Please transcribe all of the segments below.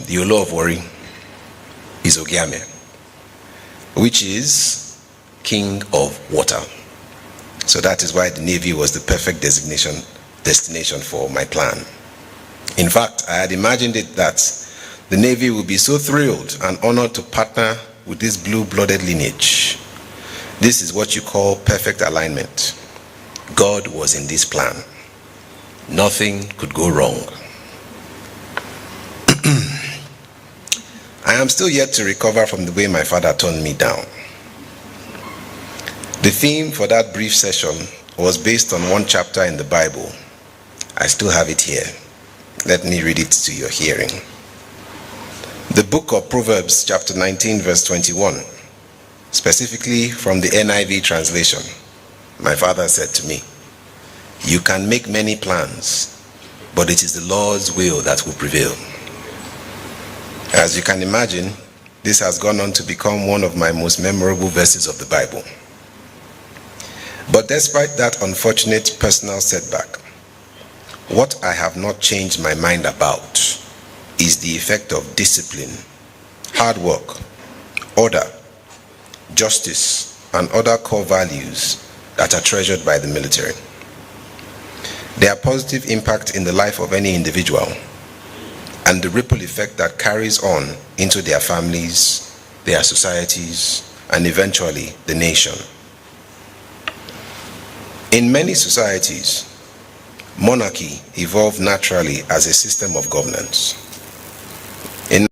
the Olo of Warri is Ogiame, which is king of water. So that is why the Navy was the perfect destination for my plan. In fact, I had imagined it that the Navy would be so thrilled and honored to partner with this blue-blooded lineage. This is what you call perfect alignment. God was in this plan. Nothing could go wrong. I am still yet to recover from the way my father turned me down. The theme for that brief session was based on one chapter in the Bible. I still have it here. Let me read it to your hearing. The book of Proverbs, chapter 19, verse 21, specifically from the NIV translation. My father said to me, "You can make many plans, but it is the Lord's will that will prevail." As you can imagine, this has gone on to become one of my most memorable verses of the Bible. But despite that unfortunate personal setback, what I have not changed my mind about is the effect of discipline, hard work, order, justice, and other core values that are treasured by the military. Their positive impact in the life of any individual and the ripple effect that carries on into their families, their societies, and eventually the nation. In many societies, monarchy evolved naturally as a system of governance. In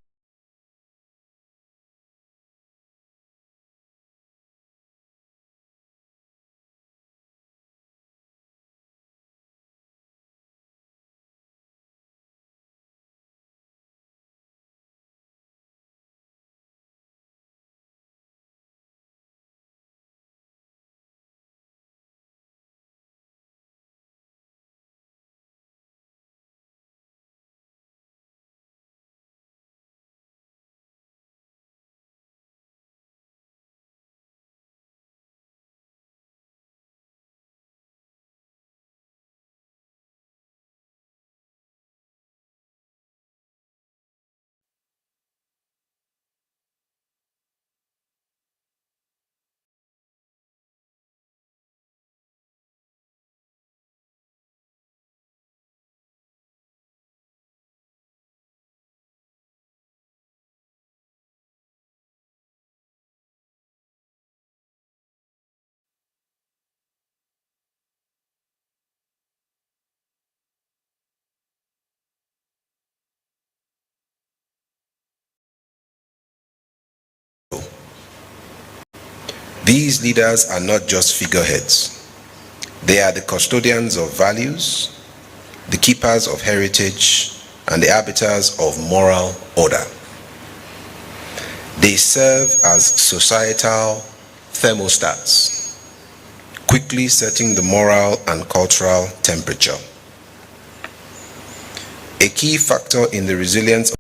these leaders are not just figureheads. They are the custodians of values, the keepers of heritage, and the arbiters of moral order. They serve as societal thermostats, quickly setting the moral and cultural temperature. A key factor in the resilience of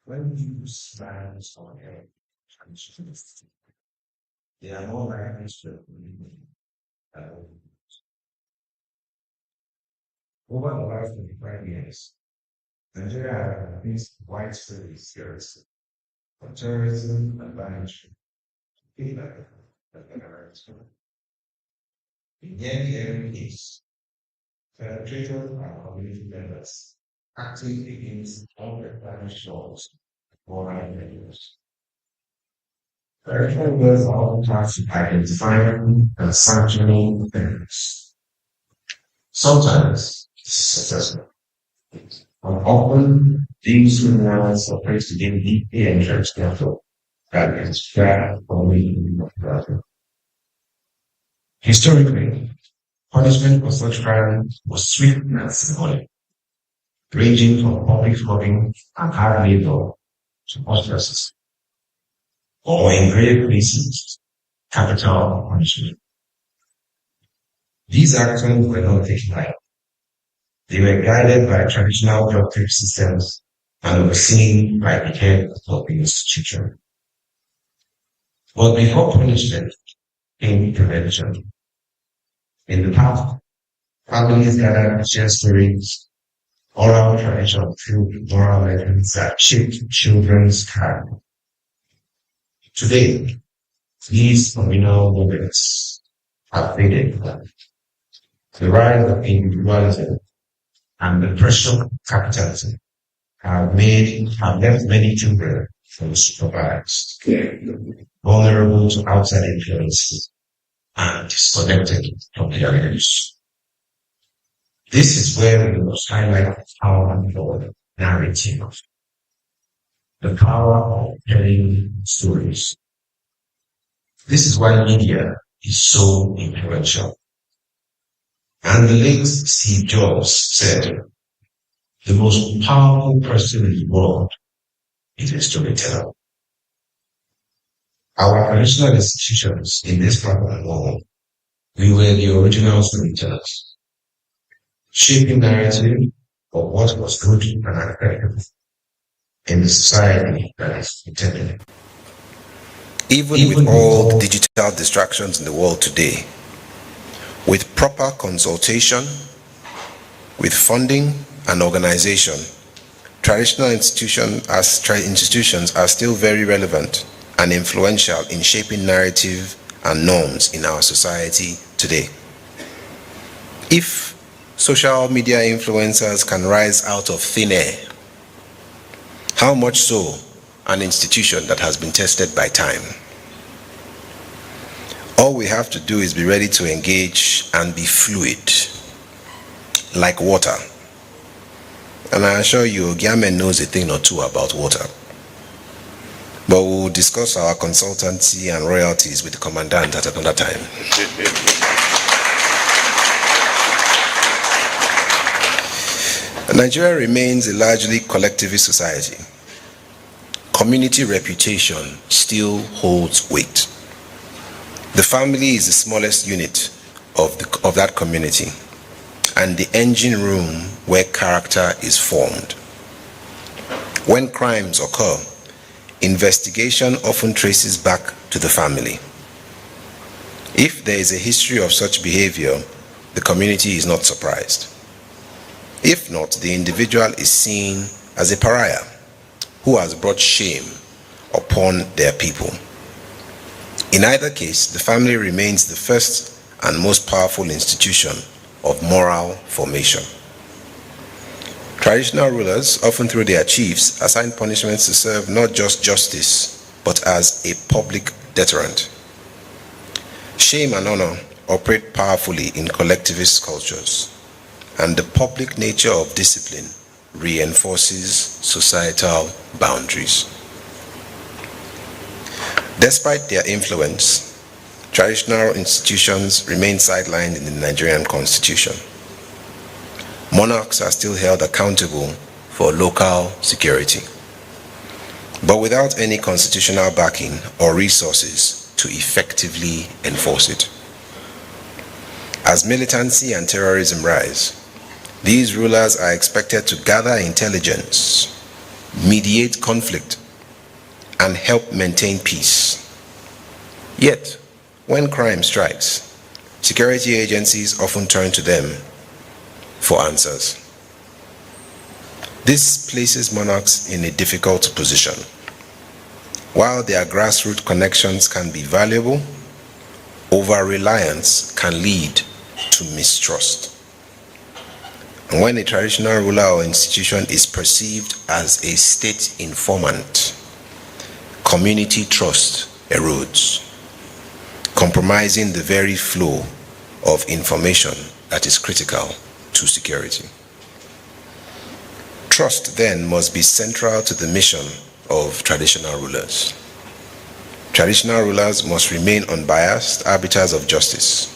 when you stand on a Constituency, they are more likely to over the last 25 years, Nigeria has faced widespread experience of terrorism and banditry, kidnapping, and terrorism. In nearly every case, perpetrators are community members acting against unrecognized laws or ideas. Peripheral members are often tasked with identifying and sanctioning offenders. Sometimes this is successful, and often these criminals operate to gain deeply entrenched network that is fair for me. Historically, punishment for such crimes was swift and symbolic, ranging from public flogging and hard labor to ostracism. or in grave cases, capital punishment. These actions were not taken lightly. They were guided by traditional justice systems and overseen by the head of the institution. But before punishment came prevention. In the past, families gathered to share stories, oral tradition through moral lessons that shaped children's character. Today, these communal moments have faded. The rise of individualism and the pressure of capitalism have left many children unsupervised, vulnerable to outside influences, and disconnected from their roots. This is where we must highlight the power of narrative, the power of telling stories. This is why media is so influential. And the late Steve Jobs said, the most powerful person in the world is a storyteller. Our traditional institutions in this part of the world, we were the original storytellers, shaping narrative of what was good and effective in the society that is intended. Even with all the digital distractions in the world today, with proper consultation, with funding and organization, traditional institutions are still very relevant and influential in shaping narrative and norms in our society today. If social media influencers can rise out of thin air, how much so an institution that has been tested by time? All we have to do is be ready to engage and be fluid, like water. And I assure you, Ogiame knows a thing or two about water. But we'll discuss our consultancy and royalties with the commandant at another time. Nigeria remains a largely collectivist society. Community reputation still holds weight. The family is the smallest unit of that community and the engine room where character is formed. When crimes occur, investigation often traces back to the family. If there is a history of such behavior, the community is not surprised. If not, the individual is seen as a pariah who has brought shame upon their people. In either case, the family remains the first and most powerful institution of moral formation. Traditional rulers, often through their chiefs, assign punishments to serve not just justice, but as a public deterrent. Shame and honor operate powerfully in collectivist cultures, and the public nature of discipline reinforces societal boundaries. Despite their influence, traditional institutions remain sidelined in the Nigerian constitution. Monarchs are still held accountable for local security, but without any constitutional backing or resources to effectively enforce it. As militancy and terrorism rise, these rulers are expected to gather intelligence, mediate conflict, and help maintain peace. Yet, when crime strikes, security agencies often turn to them for answers. This places monarchs in a difficult position. While their grassroots connections can be valuable, over-reliance can lead to mistrust. And when a traditional ruler or institution is perceived as a state informant, community trust erodes, compromising the very flow of information that is critical to security. Trust then must be central to the mission of traditional rulers. Traditional rulers must remain unbiased arbiters of justice,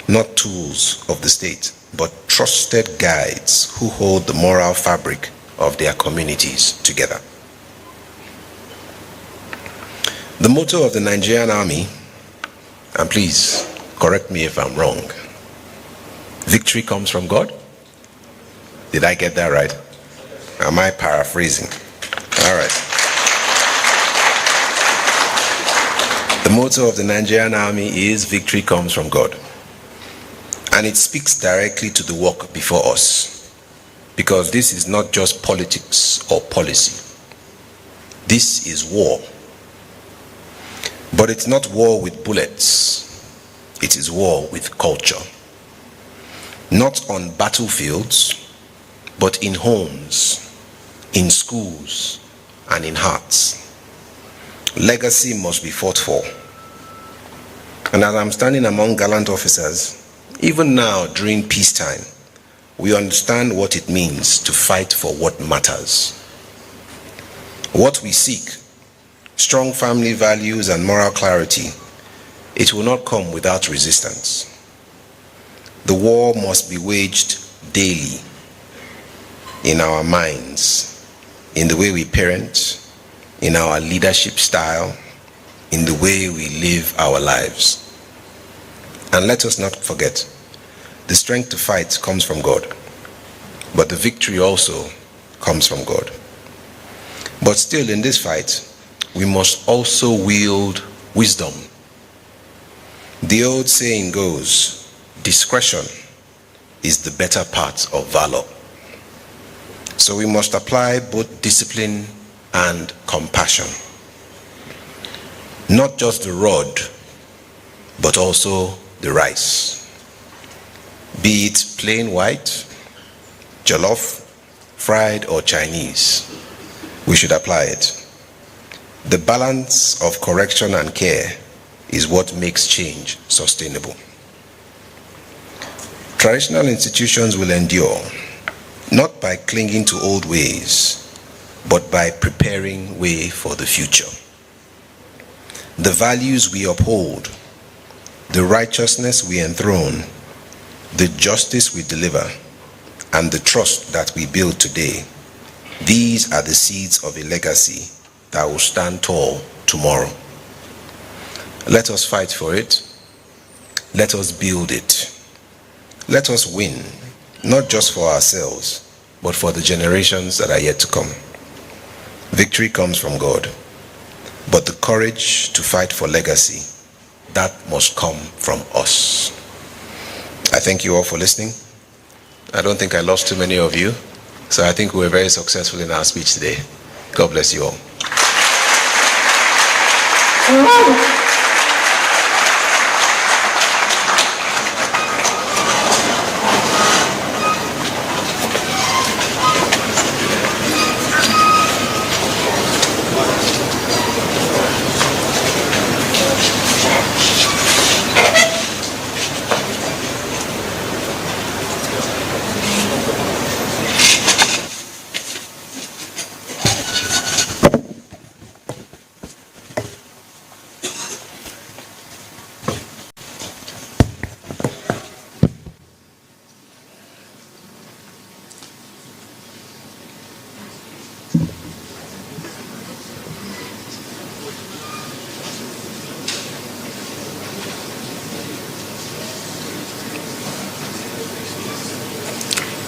not tools of the state, but trusted guides who hold the moral fabric of their communities together. The motto of the Nigerian Army, and please correct me if I'm wrong, victory comes from God? Did I get that right? Am I paraphrasing? All right. The motto of the Nigerian Army is victory comes from God. And it speaks directly to the work before us, because this is not just politics or policy. This is war. But it's not war with bullets. It is war with culture. Not on battlefields, but in homes, in schools, and in hearts. Legacy must be fought for. And as I'm standing among gallant officers, even now during peacetime, we understand what it means to fight for what matters. What we seek, strong family values and moral clarity, it will not come without resistance. The war must be waged daily in our minds, in the way we parent, in our leadership style, in the way we live our lives. And let us not forget, the strength to fight comes from God, but the victory also comes from God. But still in this fight, we must also wield wisdom. The old saying goes, discretion is the better part of valor. So we must apply both discipline and compassion. Not just the rod, but also the rice. Be it plain white, jollof, fried, or Chinese, we should apply it. The balance of correction and care is what makes change sustainable. Traditional institutions will endure, not by clinging to old ways, but by preparing way for the future. The values we uphold, the righteousness we enthrone, the justice we deliver, and the trust that we build today, these are the seeds of a legacy that will stand tall tomorrow. Let us fight for it. Let us build it. Let us win, not just for ourselves, but for the generations that are yet to come. Victory comes from God, but the courage to fight for legacy, that must come from us. I thank you all for listening. I don't think I lost too many of you, so I think we were very successful in our speech today. God bless you all.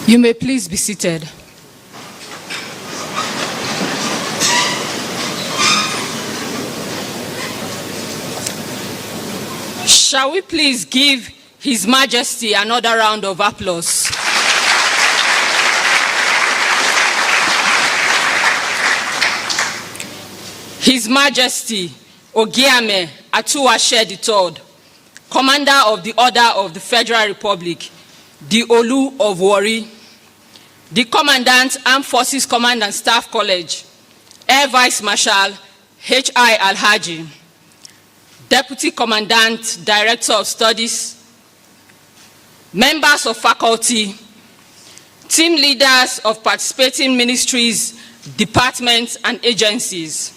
You may please be seated. Shall we please give His Majesty another round of applause? His Majesty Ogiame Atuwatse III, Commander of the Order of the Federal Republic, the Olu of Warri, the Commandant, Armed Forces Command and Staff College, Air Vice Marshal H.I. Alhaji, Deputy Commandant, Director of Studies, members of faculty, team leaders of participating ministries, departments, and agencies,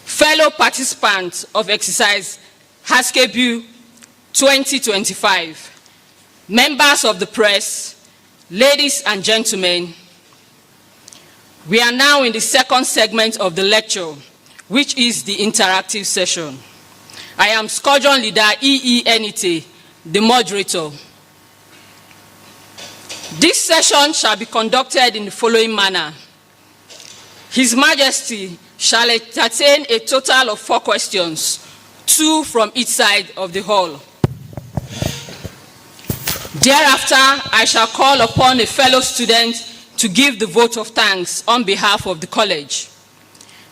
fellow participants of exercise Haskebu 2025, members of the press, ladies and gentlemen, we are now in the second segment of the lecture, which is the interactive session. I am Squadron Leader Enite, the moderator. This session shall be conducted in the following manner. His Majesty shall entertain a total of 4 questions, 2 from each side of the hall. Thereafter, I shall call upon a fellow student to give the vote of thanks on behalf of the college.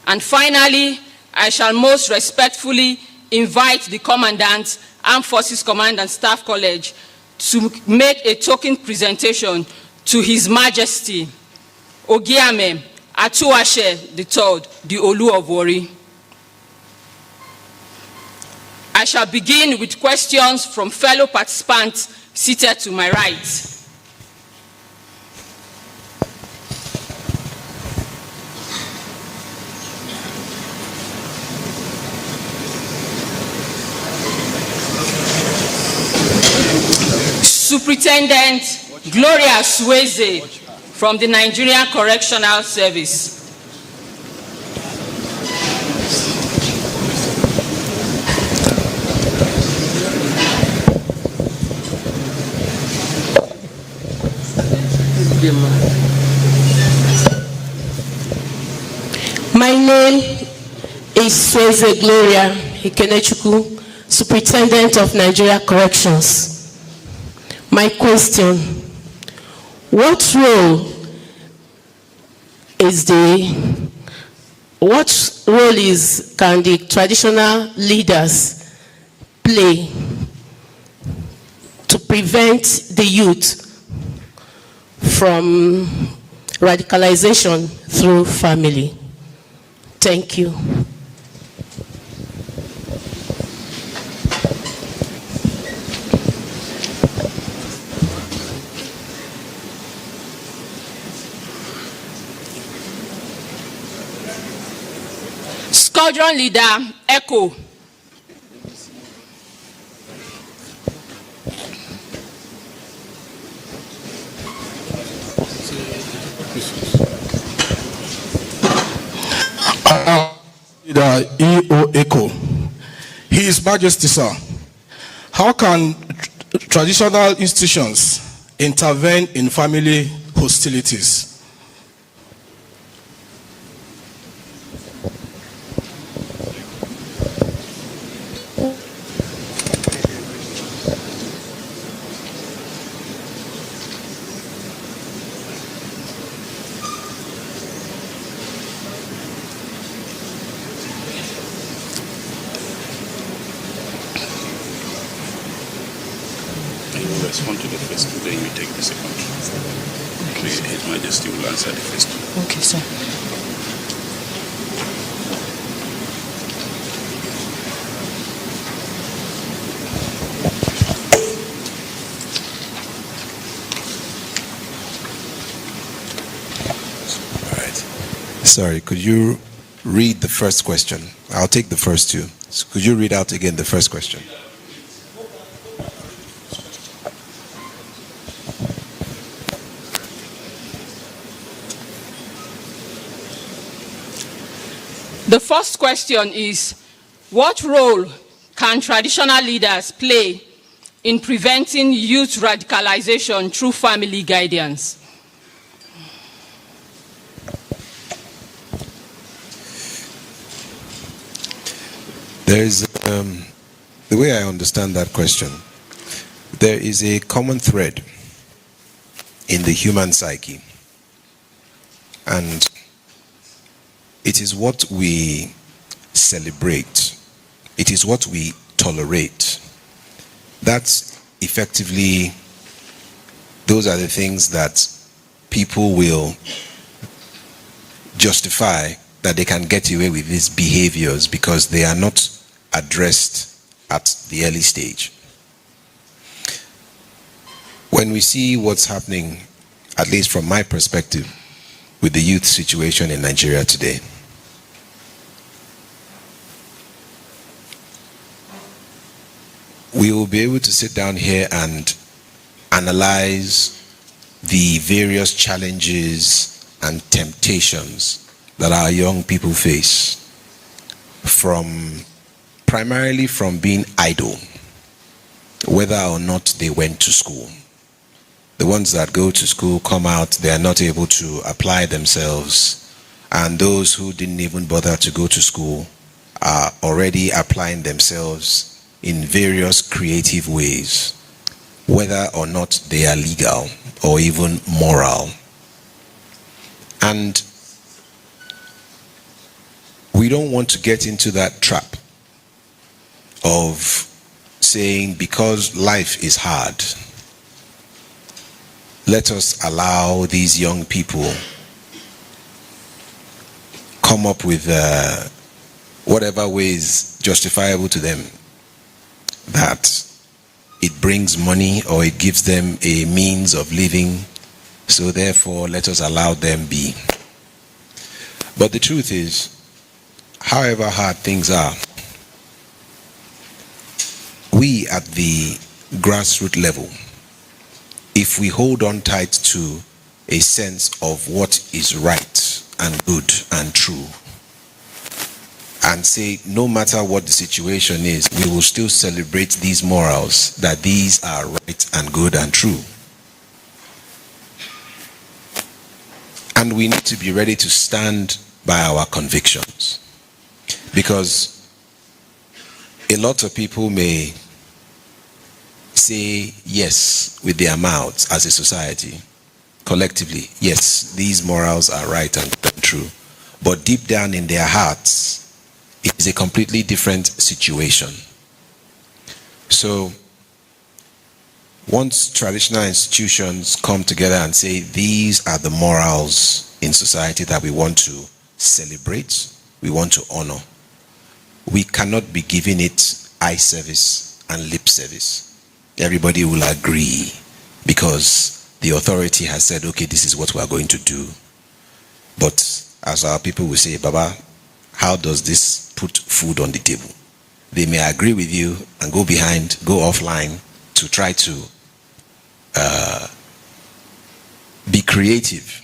And finally, I shall most respectfully invite the Commandant, Armed Forces Command and Staff College to make a token presentation to His Majesty Ogiame Atuwatse III, the Olu of Warri. I shall begin with questions from fellow participants seated to my right. Superintendent Gloria Sueze from the Nigerian Correctional Service. My name is Sueze Gloria Ikenechukwu, Superintendent of Nigeria Corrections. My question, what role can the traditional leaders play to prevent the youth from radicalization through family? Thank you. Squadron Leader Echo. Leader Oyo-Ekoro. His Majesty, sir, how can traditional institutions intervene in family hostilities? Respond to the first two, then you take the second. Okay. His Majesty will answer the first two. Okay, sir. All right. Sorry, could you read the first question? I'll take the first two. So could you read out again the first question? The first question is, what role can traditional leaders play in preventing youth radicalization through family guidance? There is, the way I understand that question, there is a common thread in the human psyche, and it is what we celebrate. It is what we tolerate. That's effectively, those are the things that people will justify that they can get away with these behaviors because they are not addressed at the early stage. When we see what's happening, at least from my perspective, with the youth situation in Nigeria today, we will be able to sit down here and analyze the various challenges and temptations that our young people face. primarily from being idle, whether or not they went to school. The ones that go to school come out, they are not able to apply themselves, and those who didn't even bother to go to school are already applying themselves in various creative ways, whether or not they are legal or even moral. And we don't want to get into that trap of saying, because life is hard, let us allow these young people come up with whatever ways justifiable to them, that it brings money or it gives them a means of living, so therefore let us allow them be. But the truth is, however hard things are, we at the grassroots level, if we hold on tight to a sense of what is right and good and true, and say no matter what the situation is, we will still celebrate these morals, that these are right and good and true. And we need to be ready to stand by our convictions, because a lot of people may say yes with their mouths as a society, collectively, yes, these morals are right and true, but deep down in their hearts, it is a completely different situation. So once traditional institutions come together and say these are the morals in society that we want to celebrate, we want to honor, we cannot be giving it eye service and lip service. Everybody will agree because the authority has said, okay, this is what we are going to do. But as our people will say, Baba, how does this put food on the table? They may agree with you and go behind, go offline to try to be creative.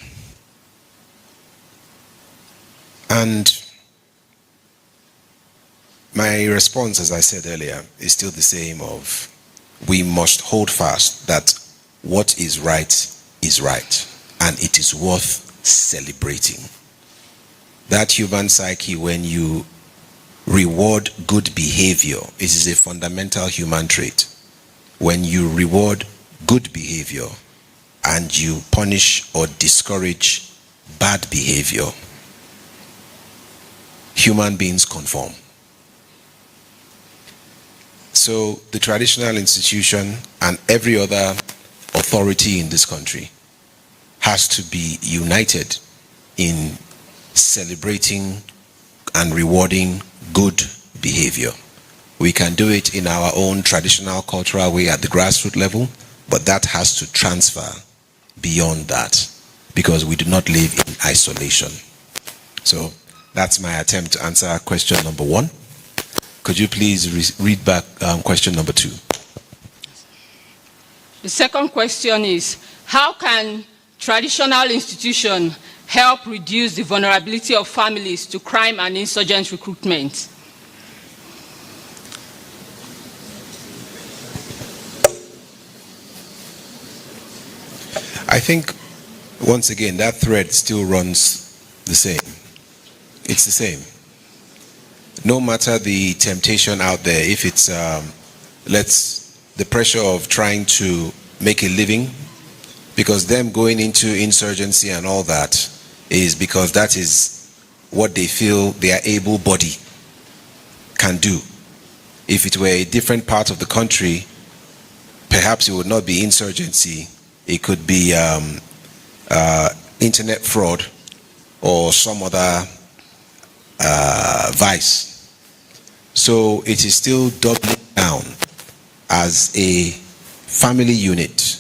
And my response, as I said earlier, is still the same of, we must hold fast that what is right, and it is worth celebrating. That human psyche, when you reward good behavior, it is a fundamental human trait. When you reward good behavior and you punish or discourage bad behavior, human beings conform. So the traditional institution and every other authority in this country has to be united in celebrating and rewarding good behavior. We can do it in our own traditional cultural way at the grassroots level, but that has to transfer beyond that, because we do not live in isolation. So that's my attempt to answer question number 1. Could you please read back question number 2? The second question is, how can traditional institutions help reduce the vulnerability of families to crime and insurgent recruitment? I think, once again, that thread still runs the same. It's the same. No matter the temptation out there, if it's the pressure of trying to make a living, because them going into insurgency and all that is because that is what they feel their able body can do. If it were a different part of the country, perhaps it would not be insurgency. It could be internet fraud or some other vice. So it is still doubling down as a family unit,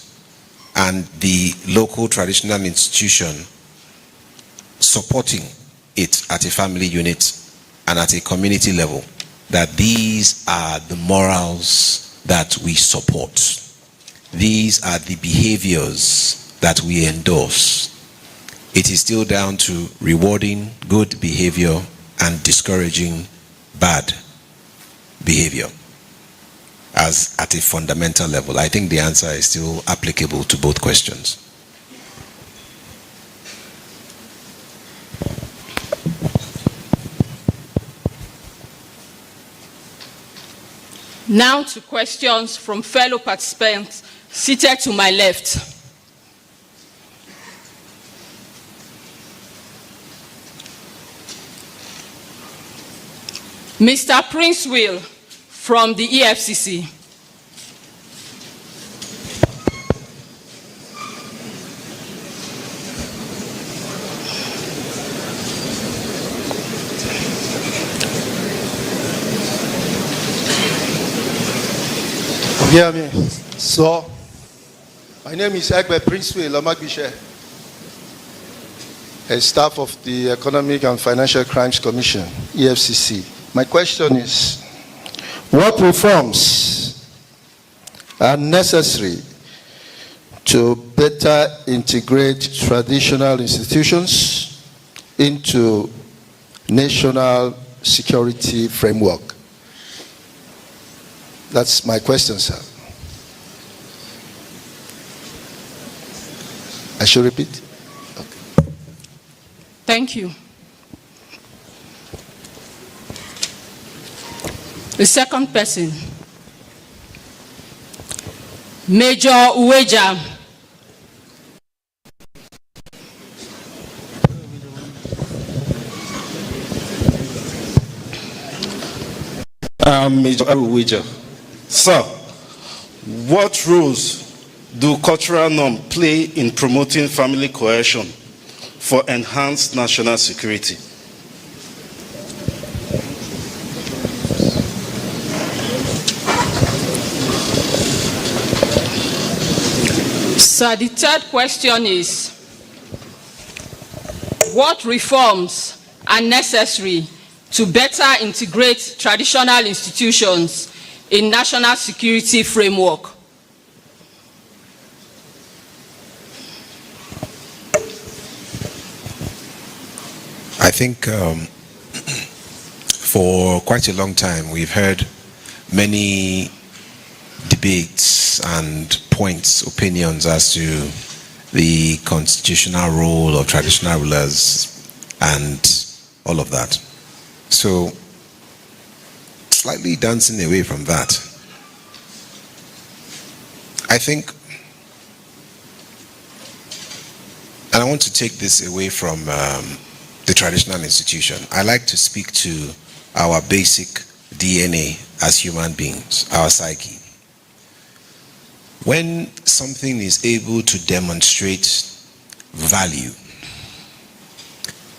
and the local traditional institution supporting it at a family unit and at a community level, that these are the morals that we support. These are the behaviors that we endorse. It is still down to rewarding good behavior and discouraging bad behavior as at a fundamental level? I think the answer is still applicable to both questions. Now to questions from fellow participants seated to my left. Mr. Prince Will from the EFCC. Ogiame. So, my name is Prince Will Amagbishe, a staff of the Economic and Financial Crimes Commission, EFCC. My question is, what reforms are necessary to better integrate traditional institutions into national security framework? That's my question, sir. I should repeat? Okay. Thank you. The second person, Major Uweja. Major Uweja. Sir, what roles do cultural norms play in promoting family cohesion for enhanced national security? So the third question is, what reforms are necessary to better integrate traditional institutions in national security framework? I think for quite a long time we've heard many debates and points, opinions as to the constitutional role of traditional rulers and all of that. So, slightly dancing away from that, I think, and I want to take this away from the traditional institution. I like to speak to our basic DNA as human beings, our psyche. When something is able to demonstrate value,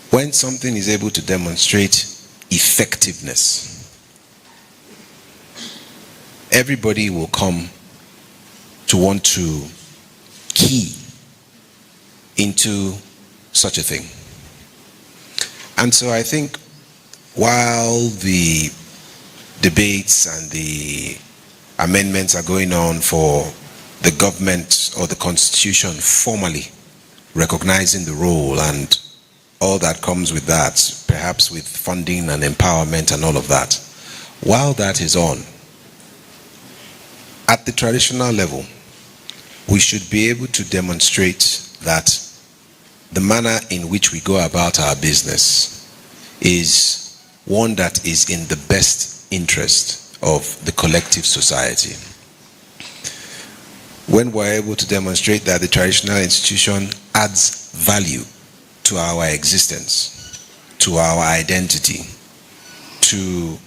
when something is able to demonstrate effectiveness, everybody will come to want to key into such a thing. And so I think while the debates and the amendments are going on for the government or the constitution formally recognizing the role and all that comes with that, perhaps with funding and empowerment and all of that, while that is on, at the traditional level, we should be able to demonstrate that the manner in which we go about our business is one that is in the best interest of the collective society. When we're able to demonstrate that the traditional institution adds value to our existence, to our identity, to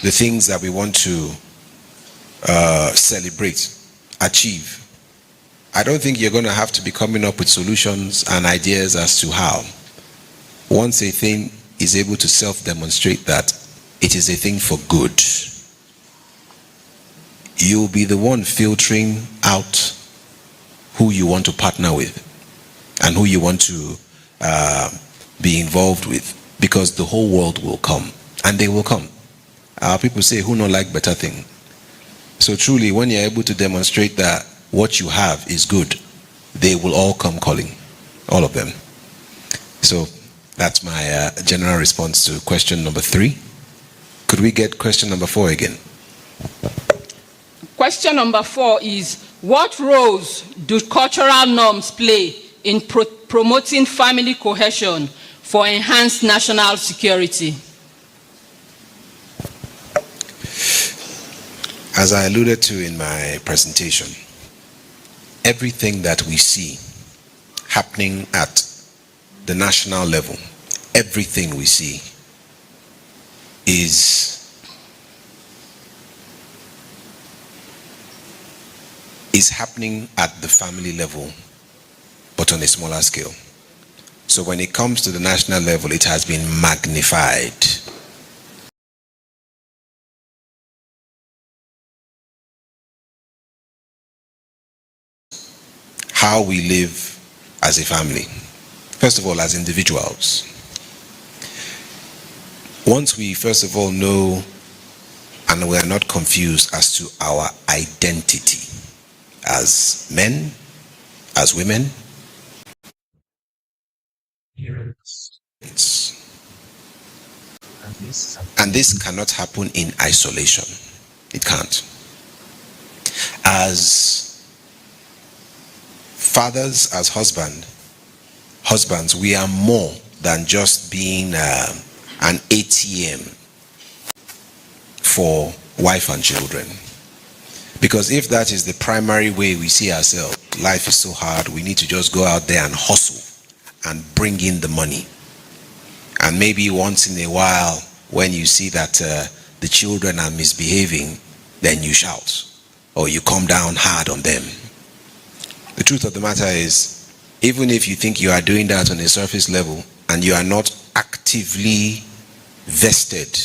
the things that we want to celebrate, achieve, I don't think you're going to have to be coming up with solutions and ideas as to how. Once a thing is able to self-demonstrate that it is a thing for good, you'll be the one filtering out who you want to partner with and who you want to be involved with, because the whole world will come, and they will come. Our people say, who no like better thing? So truly, when you're able to demonstrate that what you have is good, they will all come calling, all of them. So that's my general response to question number 3. Could we get question number 4 again? Question number 4 is, what roles do cultural norms play in promoting family cohesion for enhanced national security? As I alluded to in my presentation, everything that we see happening at the national level, everything we see is happening at the family level, but on a smaller scale. So when it comes to the national level, it has been magnified. How we live as a family. First of all, as individuals. Once we first of all know and we are not confused as to our identity as men, as women, and this cannot happen in isolation. It can't. As fathers, as husbands, we are more than just being an ATM for wife and children. Because if that is the primary way we see ourselves, life is so hard, we need to just go out there and hustle and bring in the money. And maybe once in a while, when you see that the children are misbehaving, then you shout or you come down hard on them. The truth of the matter is, even if you think you are doing that on a surface level and you are not actively vested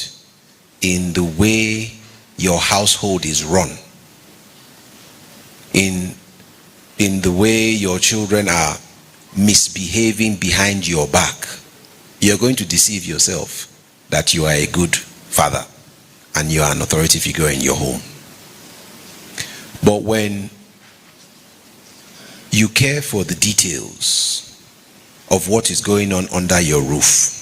in the way your household is run, in the way your children are misbehaving behind your back, you're going to deceive yourself that you are a good father and you are an authority figure in your home. But when you care for the details of what is going on under your roof,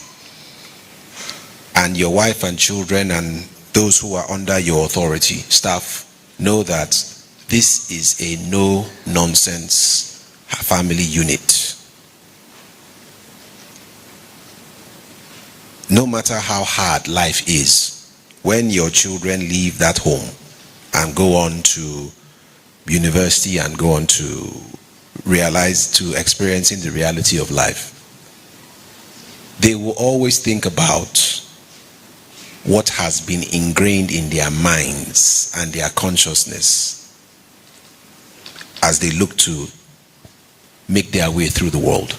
and your wife and children and those who are under your authority, staff, know that this is a no-nonsense family unit. No matter how hard life is, when your children leave that home and go on to university and go on to experiencing the reality of life, they will always think about what has been ingrained in their minds and their consciousness as they look to make their way through the world.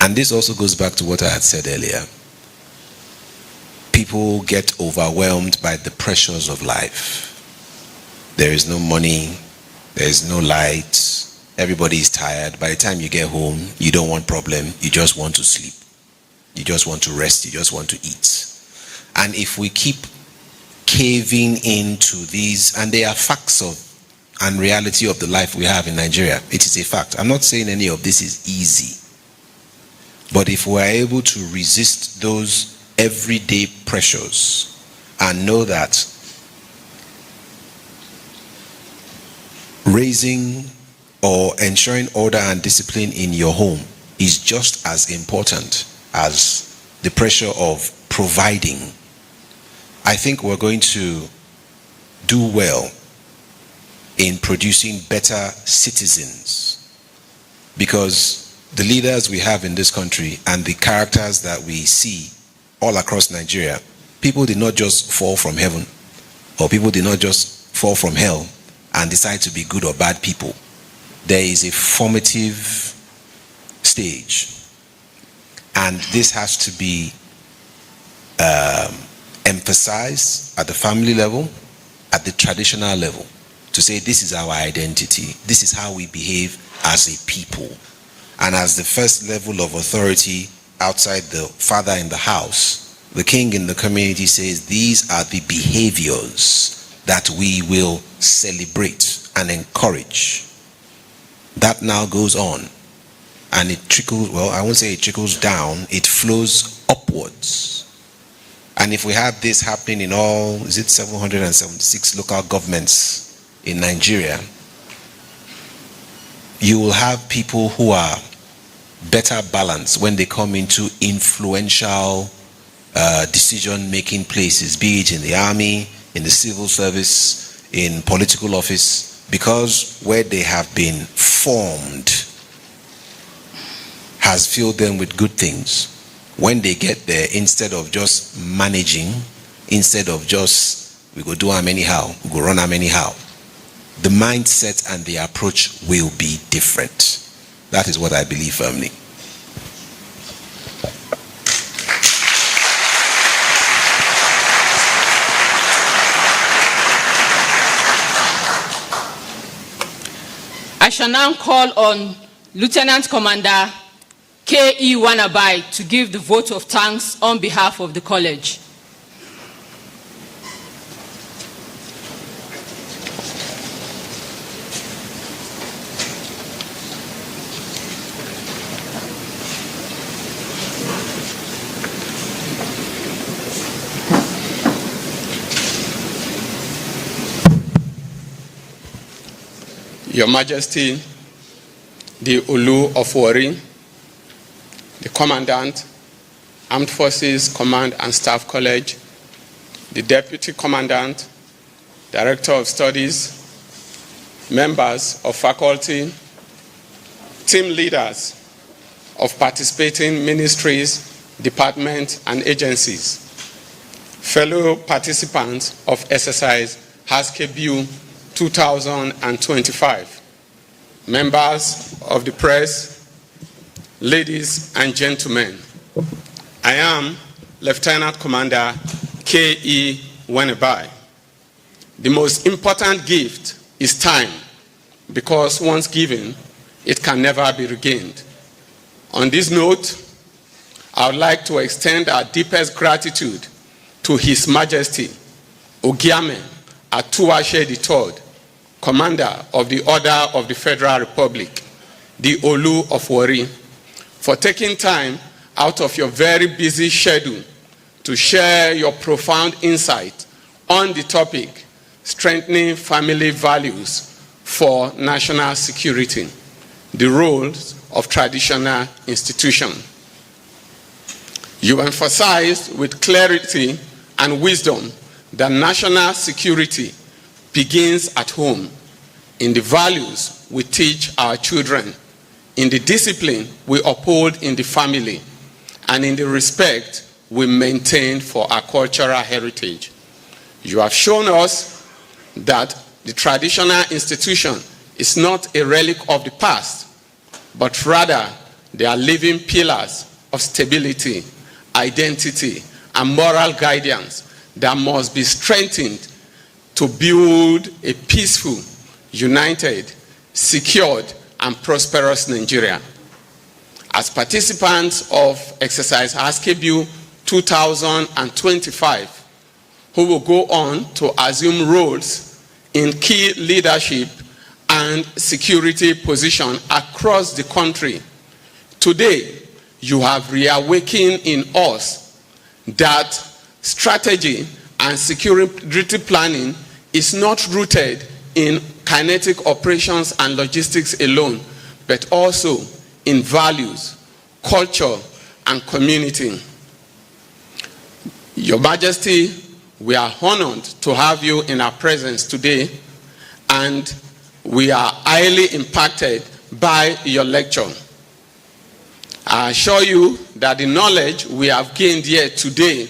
And this also goes back to what I had said earlier. People get overwhelmed by the pressures of life. There is no money, there is no light, everybody is tired. By the time you get home, you don't want problem, you just want to sleep. You just want to rest, you just want to eat. And if we keep caving into these, and they are facts of and reality of the life we have in Nigeria, it is a fact. I'm not saying any of this is easy. But if we are able to resist those everyday pressures and know that raising or ensuring order and discipline in your home is just as important as the pressure of providing, I think we're going to do well in producing better citizens, because the leaders we have in this country and the characters that we see all across Nigeria, people did not just fall from heaven, or people did not just fall from hell and decide to be good or bad people. There is a formative stage, and this has to be emphasized at the family level, at the traditional level, to say this is our identity, this is how we behave as a people. And as the first level of authority outside the father in the house, the king in the community says these are the behaviors that we will celebrate and encourage. That now goes on, and it trickles, well, I won't say it trickles down, it flows upwards And if we have this happening in all, is it 776 local governments in Nigeria, you will have people who are better balanced when they come into influential decision-making places, be it in the army, in the civil service, in political office, because where they have been formed has filled them with good things. When they get there, instead of just managing, instead of just, we go do them anyhow, we go run them anyhow, the mindset and the approach will be different. That is what I believe firmly. I shall now call on Lieutenant Commander K.E. Wanabai to give the vote of thanks on behalf of the college. Your Majesty, the Olu of Warri, the Commandant, Armed Forces Command and Staff College, the Deputy Commandant, Director of Studies, members of faculty, team leaders of participating ministries, departments, and agencies, fellow participants of exercise HASKEBU 2025, members of the press, ladies and gentlemen, I am Lieutenant Commander K.E. Wanabai. The most important gift is time, because once given, it can never be regained. On this note, I would like to extend our deepest gratitude to His Majesty Ogiame Atuwatse III, Commander of the Order of the Federal Republic, the Olu of Warri, for taking time out of your very busy schedule to share your profound insight on the topic, strengthening family values for national security, the roles of traditional institutions. You emphasized with clarity and wisdom that national security begins at home, in the values we teach our children, in the discipline we uphold in the family, and in the respect we maintain for our cultural heritage. You have shown us that the traditional institution is not a relic of the past, but rather they are living pillars of stability, identity, and moral guidance that must be strengthened to build a peaceful, united, secured, and prosperous Nigeria. As participants of exercise HASKEBU 2025, who will go on to assume roles in key leadership and security positions across the country, today you have reawakened in us that strategy and security planning is not rooted in kinetic operations and logistics alone, but also in values, culture, and community. Your Majesty, we are honored to have you in our presence today, and we are highly impacted by your lecture. I assure you that the knowledge we have gained here today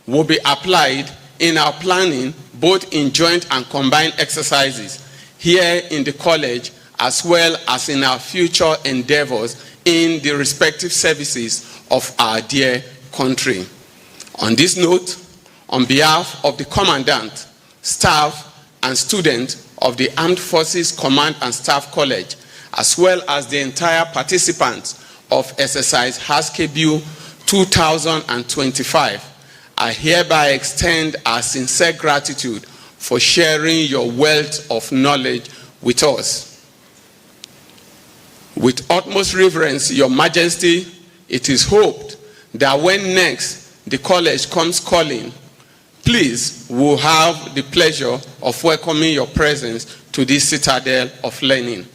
will be applied in our planning, both in joint and combined exercises here in the college, as well as in our future endeavors in the respective services of our dear country. On this note, on behalf of the Commandant, staff, and students of the Armed Forces Command and Staff College, as well as the entire participants of exercise HASKEBU 2025, I hereby extend our sincere gratitude for sharing your wealth of knowledge with us. With utmost reverence, Your Majesty, it is hoped that when next the college comes calling, please, we'll have the pleasure of welcoming your presence to this citadel of learning.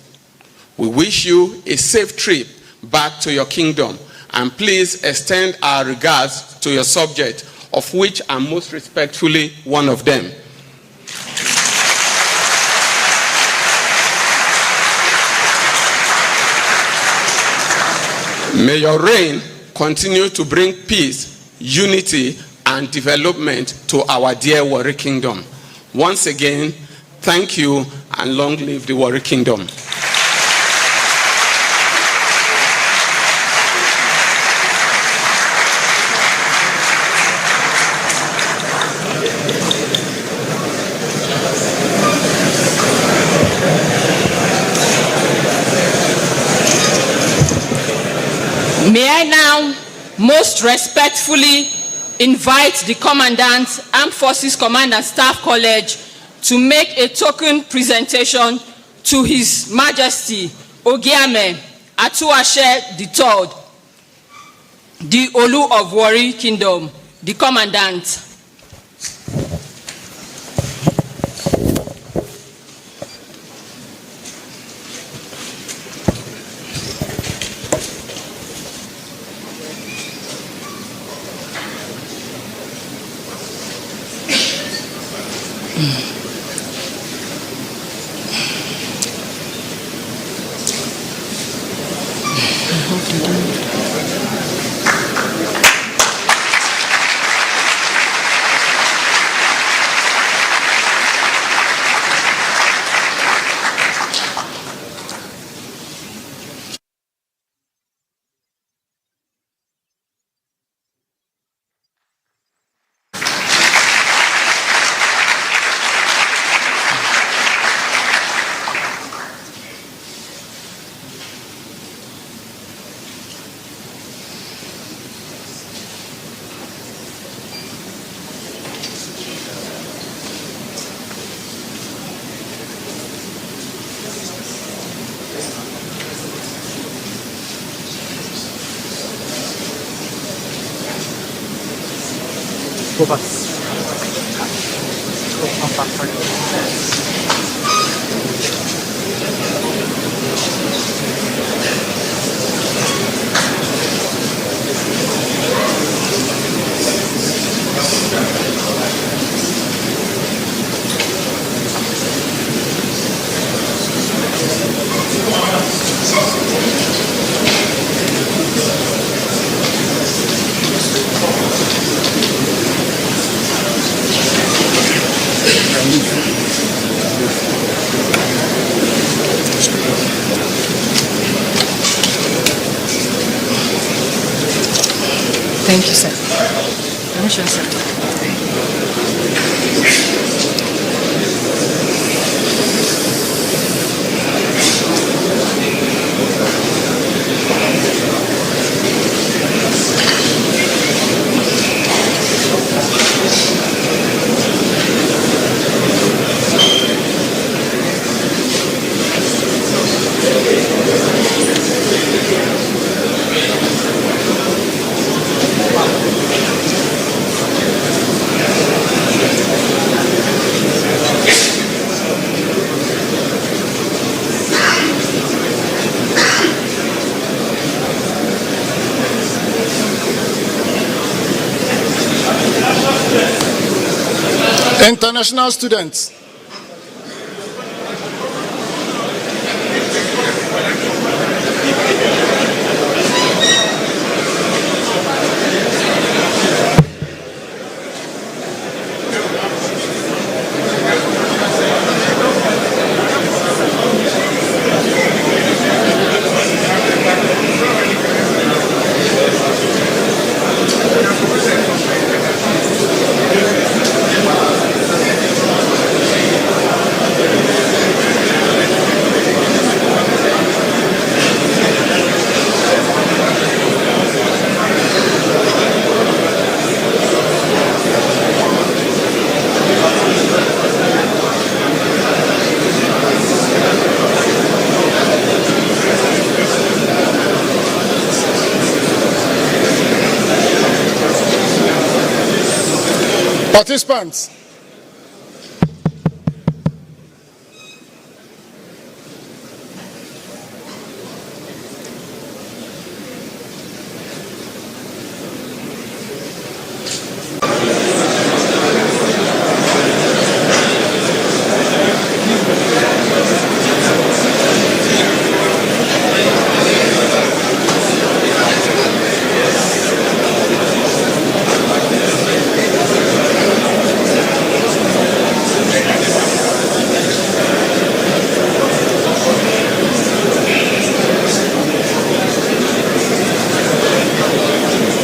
We wish you a safe trip back to your kingdom, and please extend our regards to your subject, of which I'm most respectfully one of them. May your reign continue to bring peace, unity, and development to our dear Warri Kingdom. Once again, thank you, and long live the Warri Kingdom. May I now most respectfully invite the Commandant, Armed Forces Command and Staff College to make a token presentation to His Majesty Ogiame Atuwatse III, the Olu of Warri Kingdom, the Commandant. Thank you, sir. Permission, sir. International students. Participants.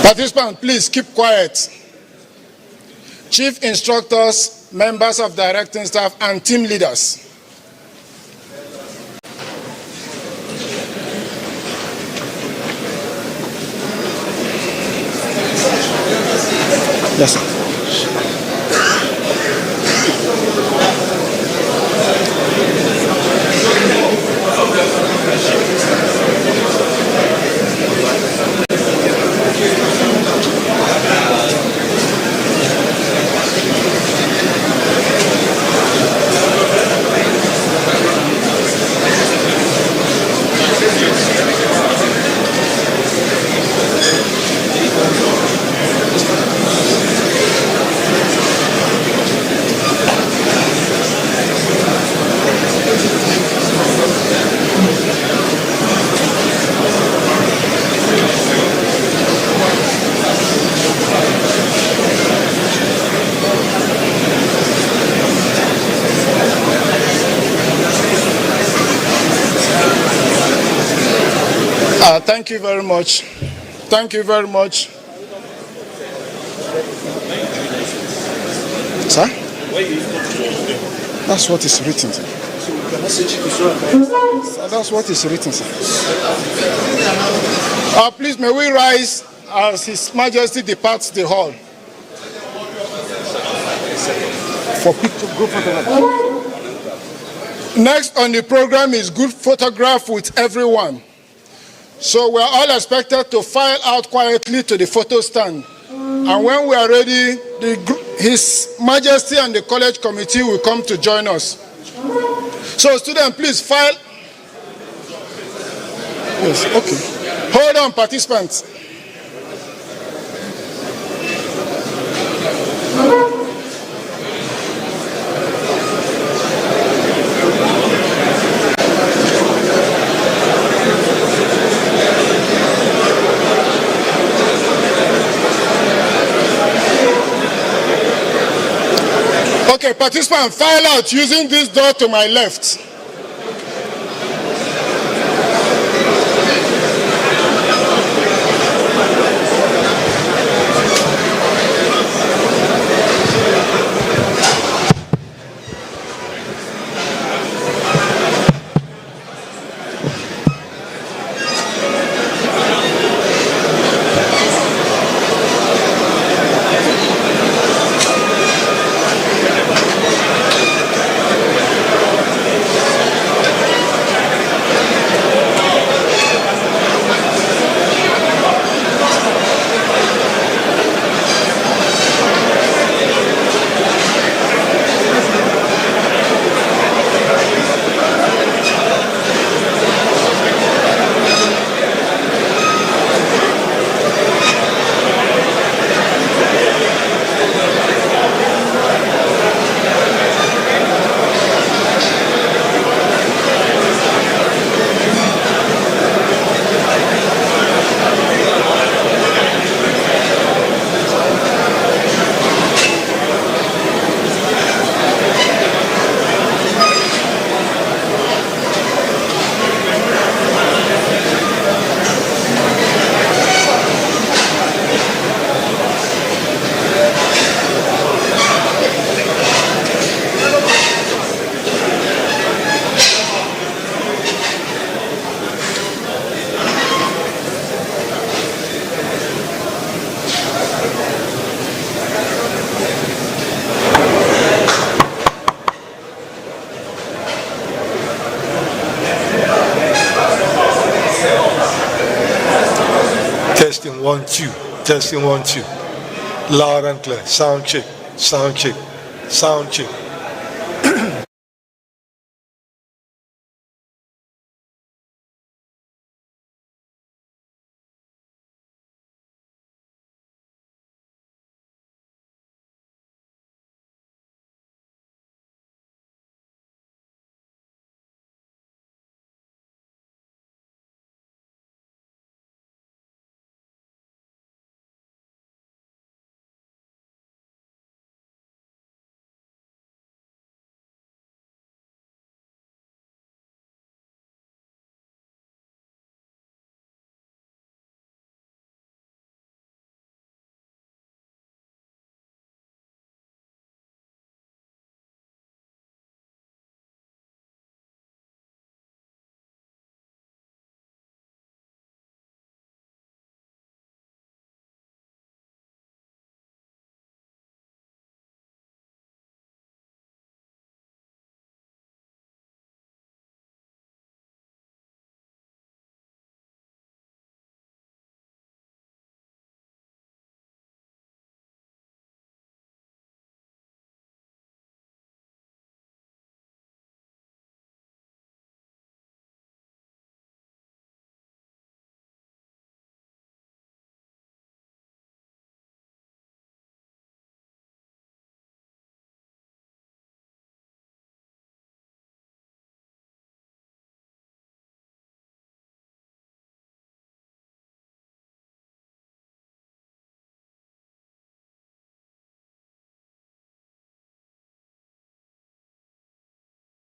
Participants, please keep quiet. Chief instructors, members of directing staff, and team leaders. Yes, sir. Thank you very much. Thank you very much. Sir? That's what is written, sir. That's what is written, sir. Please, may we rise as His Majesty departs the hall. For picture, group photograph. Next on the program is group photograph with everyone. So we are all expected to file out quietly to the photo stand. And when we are ready, His Majesty and the college committee will come to join us. So students, please file. Yes, okay. Hold on, participants. Okay, participants, file out using this door to my left. Testing 1 2. Testing 1 2. Loud and clear. Sound check. Sound check. Sound check.